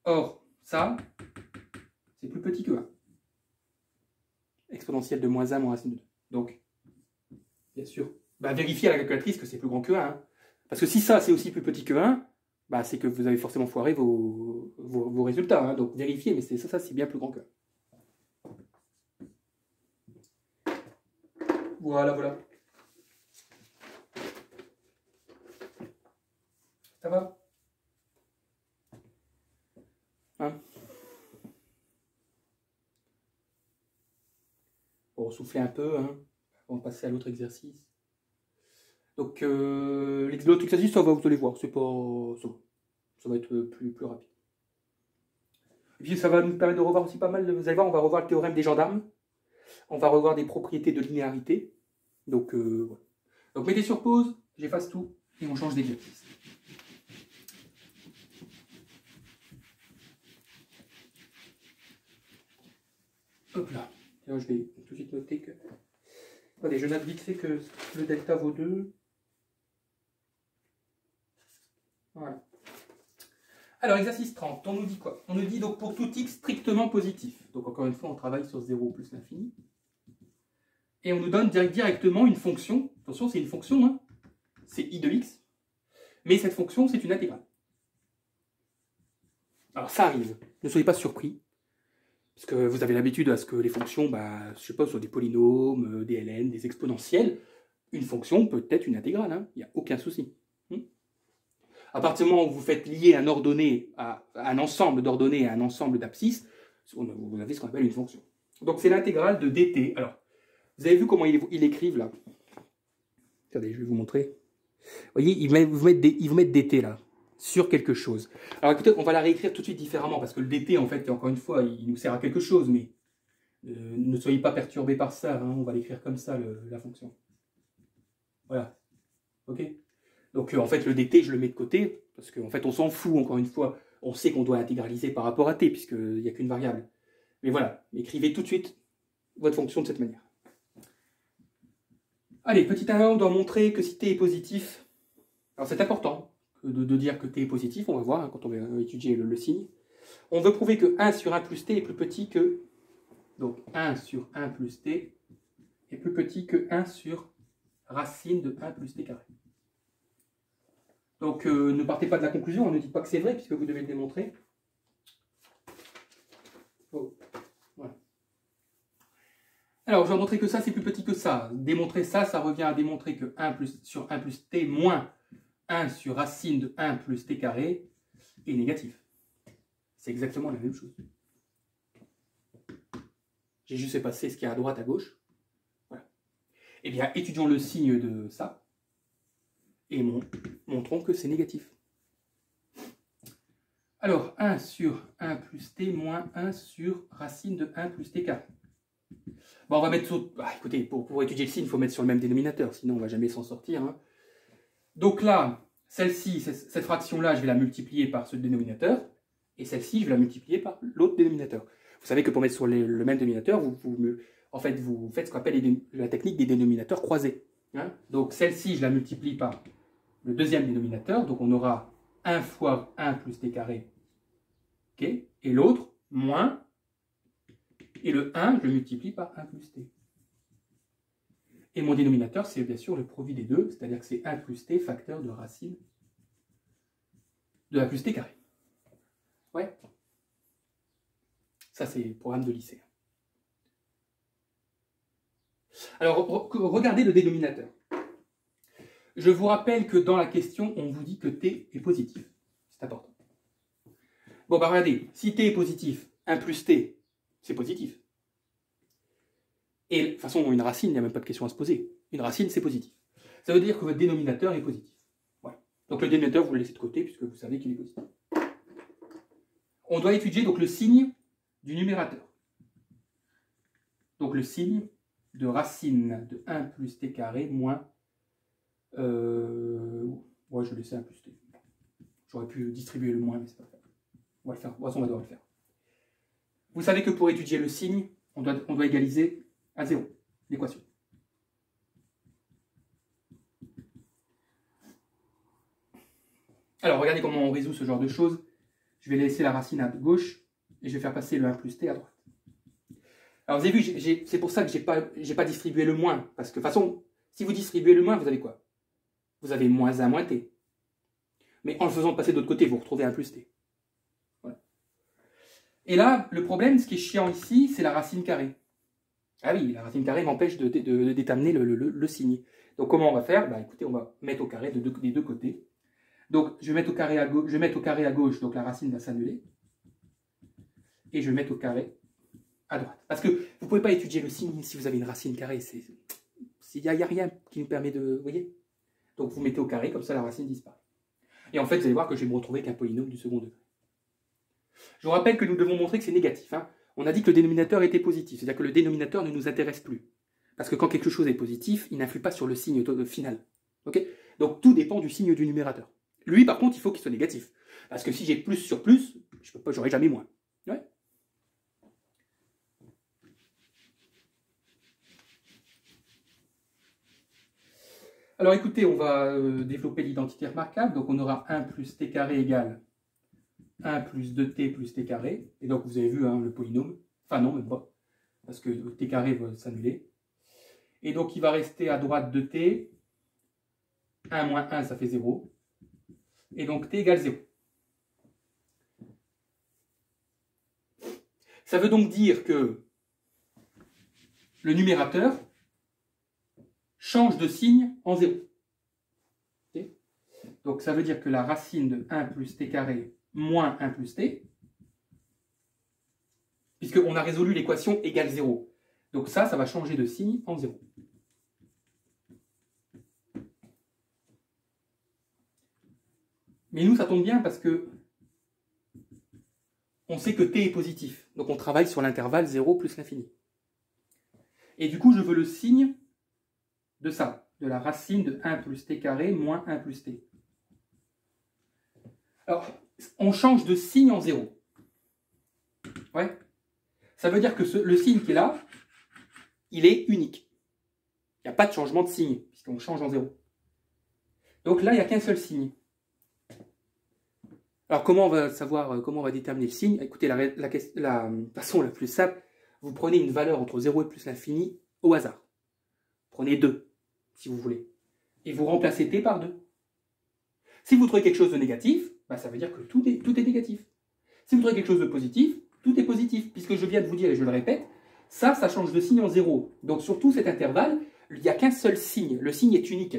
Or, ça, c'est plus petit que 1. Exponentielle de moins 1 moins racine de 2. Donc, bien sûr, bah, vérifiez à la calculatrice que c'est plus grand que 1. Hein. Parce que si ça, c'est aussi plus petit que 1, bah, c'est que vous avez forcément foiré vos résultats. Hein. Donc, vérifiez, mais ça c'est bien plus grand que 1. Voilà, voilà. Ça va? Hein? Bon, soufflez un peu, hein, avant de passer à l'autre exercice. Donc, l'autre exercice, ça va, vous allez voir, c'est pas... Ça va être plus rapide. Et puis, ça va nous permettre de revoir aussi pas mal, vous allez voir, on va revoir le théorème des gendarmes. On va revoir des propriétés de linéarité. Donc, voilà. Donc, mettez sur pause, j'efface tout, et on change d'exercice. Hop là. Alors, je vais tout de suite noter que... Attendez, je note vite fait que le delta vaut 2. Voilà. Alors, exercice 30, on nous dit quoi? On nous dit donc pour tout x strictement positif. Donc, encore une fois, on travaille sur 0 plus l'infini. Et on nous donne directement une fonction. Attention, c'est une fonction, hein. C'est i de x. Mais cette fonction, c'est une intégrale. Alors, ça arrive. Ne soyez pas surpris. Parce que vous avez l'habitude à ce que les fonctions, bah, je sais pas, soient des polynômes, des ln, des exponentielles. Une fonction peut être une intégrale, hein. Il n'y a aucun souci. À partir du moment où vous faites lier un ordonnée à un ensemble d'ordonnées à un ensemble d'abscisses, vous avez ce qu'on appelle une fonction. Donc c'est l'intégrale de dt. Alors, vous avez vu comment ils écrivent là? Regardez, je vais vous montrer. Vous voyez, ils vous mettent dt là, sur quelque chose. Alors écoutez, on va la réécrire tout de suite différemment, parce que le dt, en fait, encore une fois, il nous sert à quelque chose, mais ne soyez pas perturbés par ça, hein, on va l'écrire comme ça, la fonction. Voilà. Ok? Donc en fait, le dt, je le mets de côté, parce qu'en fait, on s'en fout, encore une fois. On sait qu'on doit intégraliser par rapport à t, puisqu'il n'y a qu'une variable. Mais voilà, écrivez tout de suite votre fonction de cette manière. Allez, petit 1, on doit montrer que si t est positif, alors c'est important de dire que t est positif, on va voir hein, quand on va étudier le signe. On veut prouver que 1 sur 1 plus t est plus petit que... Donc 1 sur 1 plus t est plus petit que 1 sur racine de 1 plus t carré. Donc ne partez pas de la conclusion, ne dites pas que c'est vrai, puisque vous devez le démontrer. Oh. Voilà. Alors, je vais montrer que ça, c'est plus petit que ça. Démontrer ça, ça revient à démontrer que 1 sur 1 plus t moins 1 sur racine de 1 plus t carré est négatif. C'est exactement la même chose. J'ai juste effacé ce qui est à droite, à gauche. Voilà. Eh bien, étudions le signe de ça. Et montrons que c'est négatif. Alors, 1 sur 1 plus t moins 1 sur racine de 1 plus t carré. Bon, on va mettre sur... Ah, écoutez, pour étudier le signe, il faut mettre sur le même dénominateur, sinon on ne va jamais s'en sortir. Hein. Donc là, celle-ci, cette fraction-là, je vais la multiplier par ce dénominateur, et celle-ci, je vais la multiplier par l'autre dénominateur. Vous savez que pour mettre sur le même dénominateur, vous faites ce qu'on appelle la technique des dénominateurs croisés. Hein. Donc celle-ci, je la multiplie par le deuxième dénominateur, donc on aura 1 fois 1 plus t carré, okay, et l'autre, moins, et le 1, je le multiplie par 1 plus t. Et mon dénominateur, c'est bien sûr le produit des deux, c'est-à-dire que c'est 1 plus t facteur de racine de 1 plus t carré. Ouais. Ça, c'est le programme de lycée. Alors, regardez le dénominateur. Je vous rappelle que dans la question, on vous dit que t est positif. C'est important. Bon, bah regardez, si t est positif, 1 plus t, c'est positif. Et de toute façon, une racine, il n'y a même pas de question à se poser. Une racine, c'est positif. Ça veut dire que votre dénominateur est positif. Voilà. Donc le dénominateur, vous le laissez de côté, puisque vous savez qu'il est positif. On doit étudier donc le signe du numérateur. Donc le signe de racine de 1 plus t carré moins... ouais, je vais laisser 1 plus t. J'aurais pu distribuer le moins, mais c'est pas grave. On va le faire. De toute façon, on va devoir le faire. Vous savez que pour étudier le signe, on doit égaliser à 0 l'équation. Alors, regardez comment on résout ce genre de choses. Je vais laisser la racine à gauche et je vais faire passer le 1 plus t à droite. Alors, vous avez vu, c'est pour ça que je n'ai pas distribué le moins. Parce que, de toute façon, si vous distribuez le moins, vous avez quoi? Vous avez moins 1 moins t. Mais en le faisant passer de l'autre côté, vous retrouvez 1 plus t. Voilà. Et là, le problème, ce qui est chiant ici, c'est la racine carrée. Ah oui, la racine carrée m'empêche de déterminer le signe. Donc, comment on va faire? Bah, écoutez, on va mettre au carré des deux côtés. Donc, je vais mettre au carré à gauche, donc la racine va s'annuler. Et je vais mettre au carré à droite. Parce que vous ne pouvez pas étudier le signe si vous avez une racine carrée. Il n'y a rien qui nous permet de... Vous voyez? Donc, vous mettez au carré, comme ça la racine disparaît. Et en fait, vous allez voir que je vais me retrouver avec un polynôme du second degré. Je vous rappelle que nous devons montrer que c'est négatif. Hein. On a dit que le dénominateur était positif. C'est-à-dire que le dénominateur ne nous intéresse plus. Parce que quand quelque chose est positif, il n'influe pas sur le signe final. Okay? Donc, tout dépend du signe du numérateur. Lui, par contre, il faut qu'il soit négatif. Parce que si j'ai plus sur plus, je n'aurai jamais moins. Ouais. Alors écoutez, on va développer l'identité remarquable. Donc on aura 1 plus t carré égale 1 plus 2t plus t carré. Et donc vous avez vu hein, le polynôme. Enfin non, même pas. Parce que t carré va s'annuler. Et donc il va rester à droite 2t. 1 moins 1, ça fait 0. Et donc t égale 0. Ça veut donc dire que le numérateur change de signe en 0. Okay. Donc ça veut dire que la racine de 1 plus t carré moins 1 plus t, puisqu'on a résolu l'équation égale 0. Donc ça va changer de signe en 0. Mais nous, ça tombe bien parce que on sait que t est positif. Donc on travaille sur l'intervalle 0 plus l'infini. Et du coup, je veux le signe de ça, de la racine de 1 plus t carré moins 1 plus t. Alors, on change de signe en 0. Ouais. Ça veut dire que le signe qui est là, il est unique. Il n'y a pas de changement de signe, puisqu'on change en 0. Donc là, il n'y a qu'un seul signe. Alors, comment on va savoir, comment on va déterminer le signe? Écoutez, la façon la plus simple, vous prenez une valeur entre 0 et plus l'infini au hasard. Prenez 2, si vous voulez. Et vous remplacez t par 2. Si vous trouvez quelque chose de négatif, bah, ça veut dire que tout est négatif. Si vous trouvez quelque chose de positif, tout est positif. Puisque je viens de vous dire, et je le répète, ça change de signe en 0. Donc, sur tout cet intervalle, il n'y a qu'un seul signe. Le signe est unique.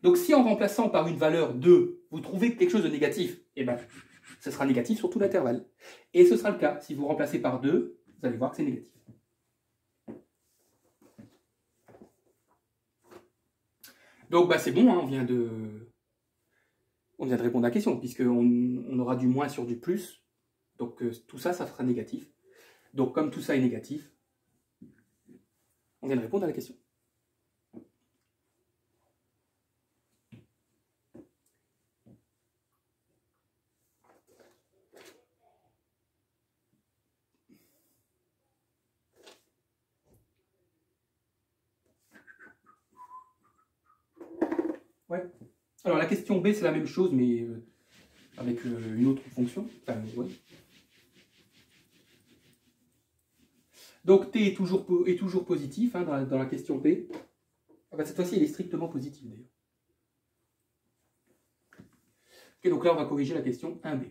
Donc, si en remplaçant par une valeur 2, vous trouvez quelque chose de négatif, eh ben, ce sera négatif sur tout l'intervalle. Et ce sera le cas. Si vous remplacez par 2, vous allez voir que c'est négatif. Donc, bah, c'est bon, hein, on vient de répondre à la question, puisqu'on aura du moins sur du plus. Donc, tout ça sera négatif. Donc, comme tout ça est négatif, on vient de répondre à la question. Ouais. Alors la question B, c'est la même chose, mais avec une autre fonction. Enfin, ouais. Donc T est toujours positif hein, dans la question P. Ah bah, cette fois-ci, il est strictement positif d'ailleurs. Ok, donc là, on va corriger la question 1B.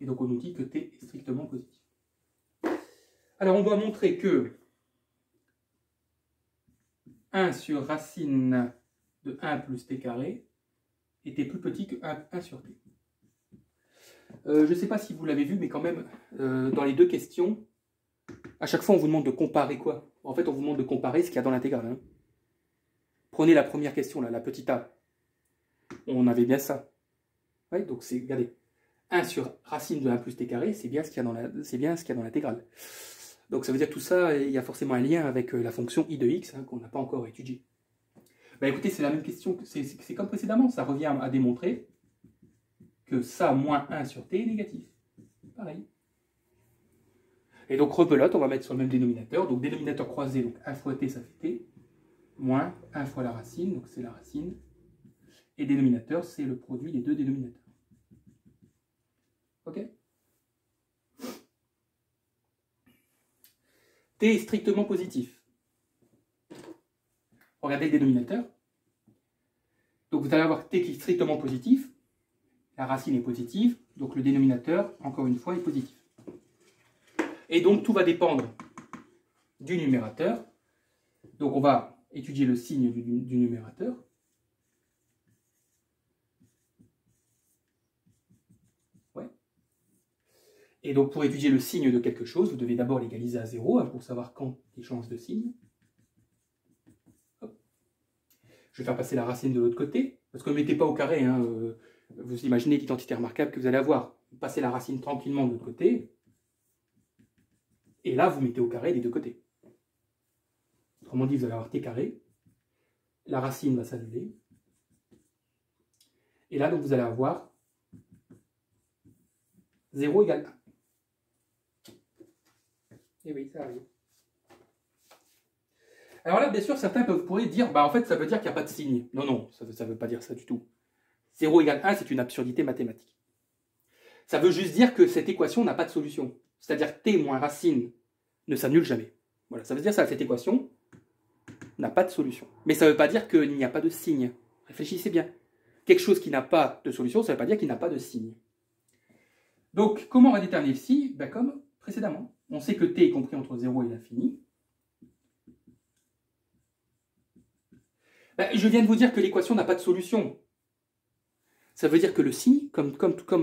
Et donc on nous dit que T est strictement positif. Alors on doit montrer que 1 sur racine de 1 plus t carré était plus petit que 1 sur t. Je ne sais pas si vous l'avez vu, mais quand même, dans les deux questions, à chaque fois on vous demande de comparer quoi? En fait, on vous demande de comparer ce qu'il y a dans l'intégrale. Hein. Prenez la première question, là, la petite a. On avait bien ça. Ouais, donc c'est, regardez, 1 sur racine de 1 plus t carré, c'est bien ce qu'il y a dans l'intégrale. Donc ça veut dire que tout ça, il y a forcément un lien avec la fonction i de x hein, qu'on n'a pas encore étudiée. Ben écoutez, c'est la même question, c'est comme précédemment, ça revient à démontrer que ça moins 1 sur t est négatif. Pareil. Et donc rebelote, on va mettre sur le même dénominateur, donc dénominateur croisé, donc 1 fois t ça fait t, moins 1 fois la racine, donc c'est la racine, et dénominateur c'est le produit des deux dénominateurs. Ok? T est strictement positif. Regardez le dénominateur. Donc vous allez avoir t qui est strictement positif, la racine est positive, donc le dénominateur, encore une fois, est positif. Et donc tout va dépendre du numérateur. Donc on va étudier le signe du numérateur. Ouais. Et donc pour étudier le signe de quelque chose, vous devez d'abord l'égaliser à 0 hein, pour savoir quand il change de signe. Hop. Je vais faire passer la racine de l'autre côté, parce que ne mettez pas au carré. Hein, vous imaginez l'identité remarquable que vous allez avoir. Vous passez la racine tranquillement de l'autre côté. Et là, vous mettez au carré des deux côtés. Autrement dit, vous allez avoir t carré. La racine va s'annuler. Et là, donc, vous allez avoir 0 égale 1. Et oui, ça arrive. Alors là, bien sûr, certains pourraient dire, bah en fait, ça veut dire qu'il n'y a pas de signe. Non, non, ça ne veut pas dire ça du tout. 0 égale 1, c'est une absurdité mathématique. Ça veut juste dire que cette équation n'a pas de solution. C'est-à-dire que t moins racine ne s'annule jamais. Voilà, ça veut dire ça, cette équation n'a pas de solution. Mais ça ne veut pas dire qu'il n'y a pas de signe. Réfléchissez bien. Quelque chose qui n'a pas de solution, ça ne veut pas dire qu'il n'a pas de signe. Donc, comment on va déterminer le signe? Ben, comme précédemment. On sait que t est compris entre 0 et l'infini. Ben, je viens de vous dire que l'équation n'a pas de solution. Ça veut dire que le signe, comme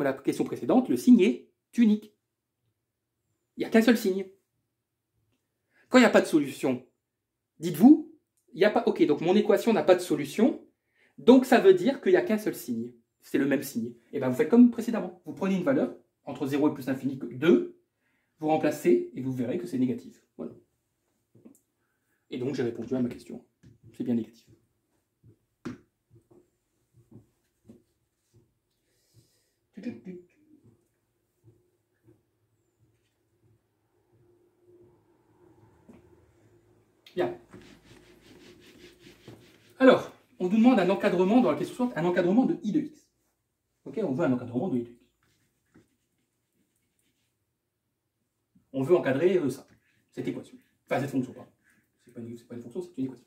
la question précédente, le signe est unique. Il n'y a qu'un seul signe. Quand il n'y a pas de solution, dites-vous, il n'y a pas. Ok, donc mon équation n'a pas de solution, donc ça veut dire qu'il n'y a qu'un seul signe. C'est le même signe. Et bien vous faites comme précédemment. Vous prenez une valeur, entre 0 et plus l'infini, 2, vous remplacez et vous verrez que c'est négatif. Voilà. Et donc j'ai répondu à ma question. C'est bien négatif. Bien. Alors, on nous demande un encadrement dans la question suivante, un encadrement de i de x. Ok, on veut un encadrement de i de x. On veut encadrer ça, cette équation. Enfin, cette fonction, pardon. C'est pas une fonction, c'est une équation.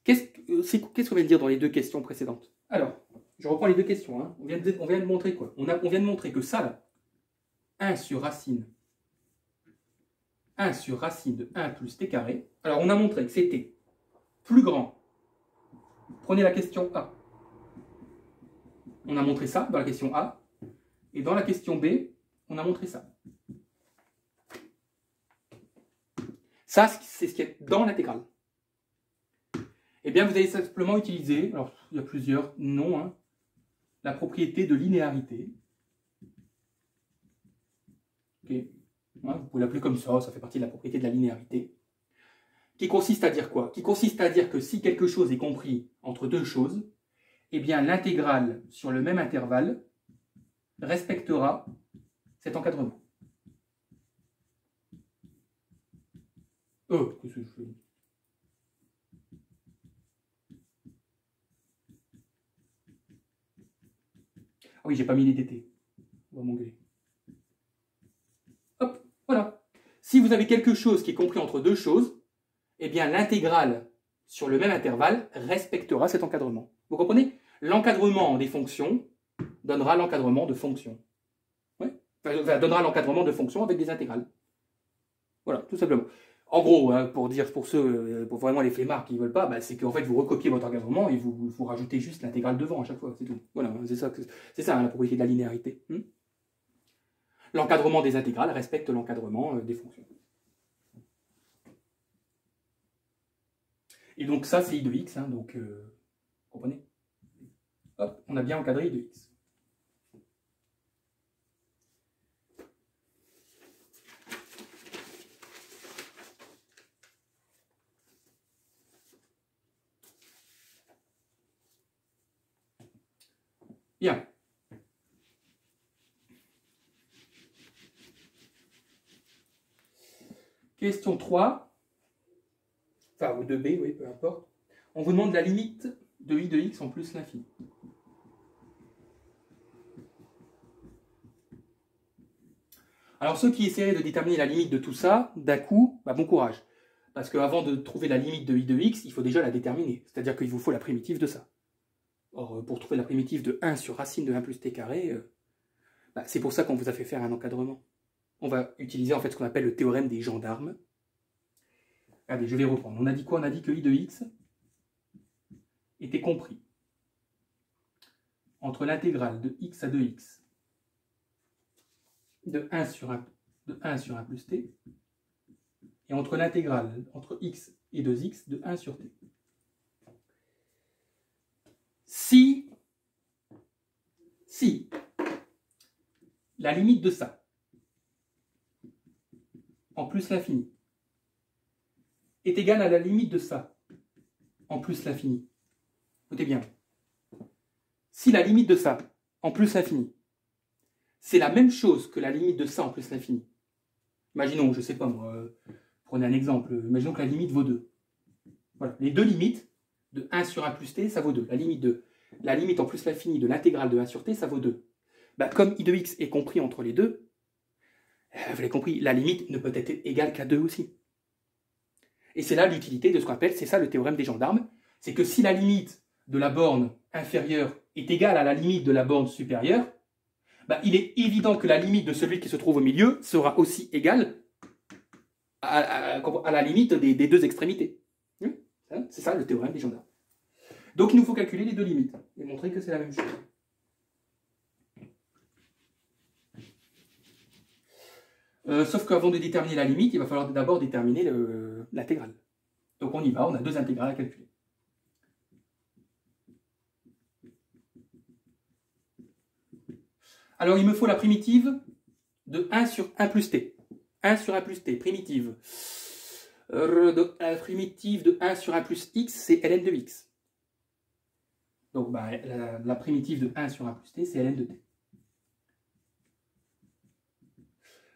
Qu'est-ce qu'on vient de dire dans les deux questions précédentes? Alors, je reprends les deux questions. Hein. On vient de montrer quoi? On vient de montrer que ça, là, 1 sur racine de 1 plus t carré. Alors, on a montré que c'était plus grand. Prenez la question A. On a montré ça dans la question A. Et dans la question B, on a montré ça. Ça, c'est ce qui est dans l'intégrale. Eh bien, vous allez simplement utiliser, alors il y a plusieurs noms, hein, la propriété de linéarité. Okay. Ouais, vous pouvez l'appeler comme ça fait partie de la propriété de la linéarité. Qui consiste à dire quoi? Qui consiste à dire que si quelque chose est compris entre deux choses, eh bien l'intégrale sur le même intervalle respectera cet encadrement. Qu'est-ce que je fais? Ah oui, j'ai pas mis les dt. On va m'engueuler. Hop, voilà. Si vous avez quelque chose qui est compris entre deux choses, eh bien l'intégrale sur le même intervalle respectera cet encadrement. Vous comprenez? L'encadrement des fonctions donnera l'encadrement de fonctions. Ouais. Enfin, donnera l'encadrement de fonctions avec des intégrales. Voilà, tout simplement. En gros, hein, pour ceux, pour vraiment les flemmards qui ne veulent pas, bah, c'est qu'en fait, vous recopiez votre encadrement et vous rajoutez juste l'intégrale devant à chaque fois, c'est tout. Voilà, c'est ça hein, la propriété de la linéarité. L'encadrement des intégrales respecte l'encadrement des fonctions. Et donc ça, c'est I de x, hein, donc, comprenez? Hop, on a bien encadré I de x. Bien. Question 3. Enfin, ou 2b, oui, peu importe. On vous demande la limite de I de x en plus l'infini. Alors, ceux qui essaieraient de déterminer la limite de tout ça, d'un coup, bah, bon courage. Parce qu'avant de trouver la limite de I de x, il faut déjà la déterminer. C'est-à-dire qu'il vous faut la primitive de ça. Or, pour trouver la primitive de 1 sur racine de 1 plus t carré, bah, c'est pour ça qu'on vous a fait faire un encadrement. On va utiliser en fait ce qu'on appelle le théorème des gendarmes. Allez, je vais reprendre. On a dit quoi? On a dit que I de x était compris entre l'intégrale de x à 2x de 1 sur 1 plus t et entre l'intégrale entre x et 2x de 1 sur t. Si la limite de ça en plus l'infini est égale à la limite de ça en plus l'infini. Écoutez bien. Si la limite de ça en plus l'infini, c'est la même chose que la limite de ça en plus l'infini. Imaginons, je ne sais pas moi, prenez un exemple, imaginons que la limite vaut 2. Voilà, les deux limites, de 1 sur 1 plus t, ça vaut 2. La limite en plus l'infini de l'intégrale de 1 sur t, ça vaut 2. Bah, comme I de x est compris entre les deux, vous l'avez compris, la limite ne peut être égale qu'à 2 aussi. Et c'est là l'utilité de ce qu'on appelle, c'est ça le théorème des gendarmes, c'est que si la limite de la borne inférieure est égale à la limite de la borne supérieure, bah, il est évident que la limite de celui qui se trouve au milieu sera aussi égale à la limite des deux extrémités. C'est ça le théorème des gendarmes. Donc il nous faut calculer les deux limites et montrer que c'est la même chose. Sauf qu'avant de déterminer la limite, il va falloir d'abord déterminer l'intégrale. Donc on y va, on a deux intégrales à calculer. Alors il me faut la primitive de 1 sur 1 plus t. 1 sur 1 plus t, primitive. La primitive de 1 sur 1 plus x, c'est ln de x. Donc bah, la primitive de 1 sur 1 plus t, c'est ln de t.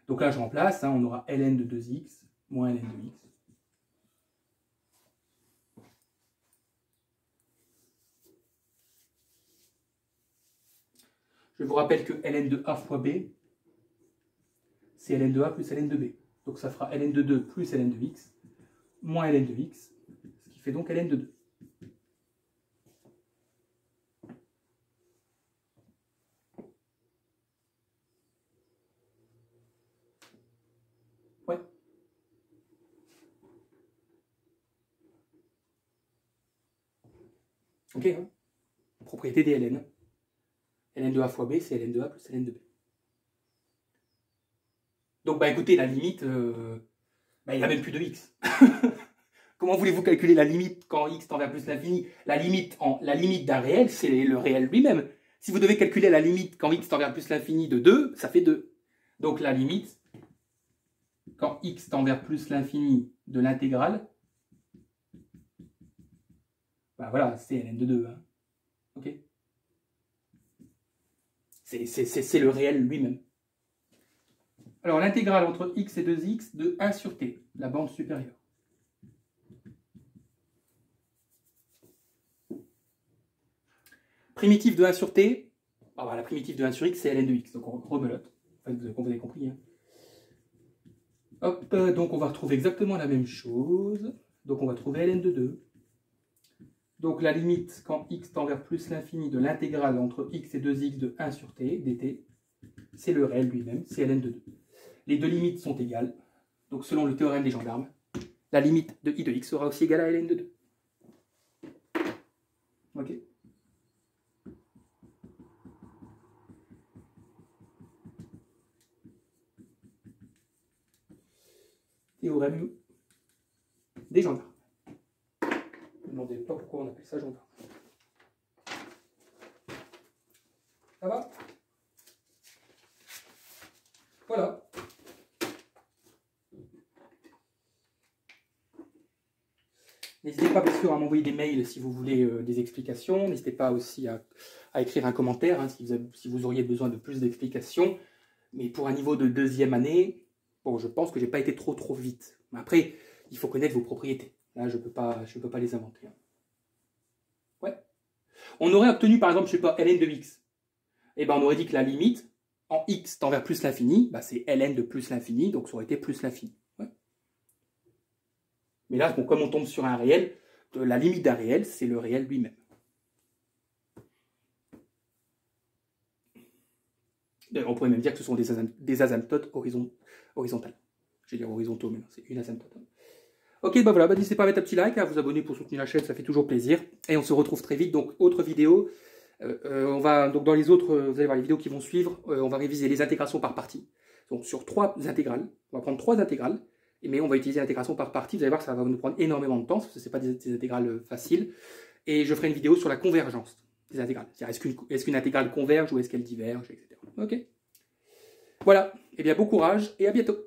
Donc là, je remplace, hein, on aura ln de 2x moins ln de x. Je vous rappelle que ln de a fois b, c'est ln de a plus ln de b. Donc ça fera ln de 2 plus ln de x, moins ln de x, ce qui fait donc ln de 2. Ouais. Ok, hein. Propriété des ln. ln de a fois b, c'est ln de a plus ln de b. Donc, bah écoutez, la limite, bah, il n'y a même plus de x. Comment voulez-vous calculer la limite quand x tend vers plus l'infini? La limite d'un réel, c'est le réel lui-même. Si vous devez calculer la limite quand x tend vers plus l'infini de 2, ça fait 2. Donc la limite, quand x tend vers plus l'infini de l'intégrale, bah voilà, c'est ln de 2. Hein. Ok? C'est le réel lui-même. Alors l'intégrale entre x et 2x de 1 sur t, la bande supérieure. Primitive de 1 sur t, ah bah, la primitive de 1 sur x, c'est ln de x. Donc on rebelote. Enfin, vous avez compris. Hein. Hop, donc on va retrouver exactement la même chose. Donc on va trouver ln de 2. Donc la limite quand x tend vers plus l'infini de l'intégrale entre x et 2x de 1 sur t, dt, c'est le réel lui-même, c'est ln de 2. Les deux limites sont égales. Donc selon le théorème des gendarmes, la limite de I de x sera aussi égale à ln de 2. Ok. Théorème des gendarmes. Ne me demandez pas pourquoi on appelle ça gendarme. Ça va? Voilà. N'hésitez pas bien sûr à m'envoyer des mails si vous voulez des explications. N'hésitez pas aussi à écrire un commentaire hein, si vous auriez besoin de plus d'explications. Mais pour un niveau de deuxième année, bon, je pense que j'ai pas été trop vite. Mais après, il faut connaître vos propriétés. Là, je peux pas les inventer. Hein. Ouais. On aurait obtenu par exemple, je sais pas, ln de x. Et ben on aurait dit que la limite en x tend vers plus l'infini, bah, c'est ln de plus l'infini, donc ça aurait été plus l'infini. Ouais. Mais là, bon, comme on tombe sur un réel, la limite d'un réel, c'est le réel lui-même. On pourrait même dire que ce sont des asymptotes horizontales. Je vais dire horizontaux, mais non, c'est une asymptote. Ok, bah voilà, n'hésitez pas à mettre un petit like, à vous abonner pour soutenir la chaîne, ça fait toujours plaisir. Et on se retrouve très vite, donc autre vidéo. On va, donc dans les autres, vous allez voir les vidéos qui vont suivre, on va réviser les intégrations par partie. Donc sur 3 intégrales, on va prendre 3 intégrales, mais on va utiliser l'intégration par partie. Vous allez voir que ça va nous prendre énormément de temps, parce que ce n'est pas des intégrales faciles. Et je ferai une vidéo sur la convergence des intégrales. Est-ce qu'une intégrale converge ou est-ce qu'elle diverge, etc. Ok. Voilà, et bien bon courage et à bientôt.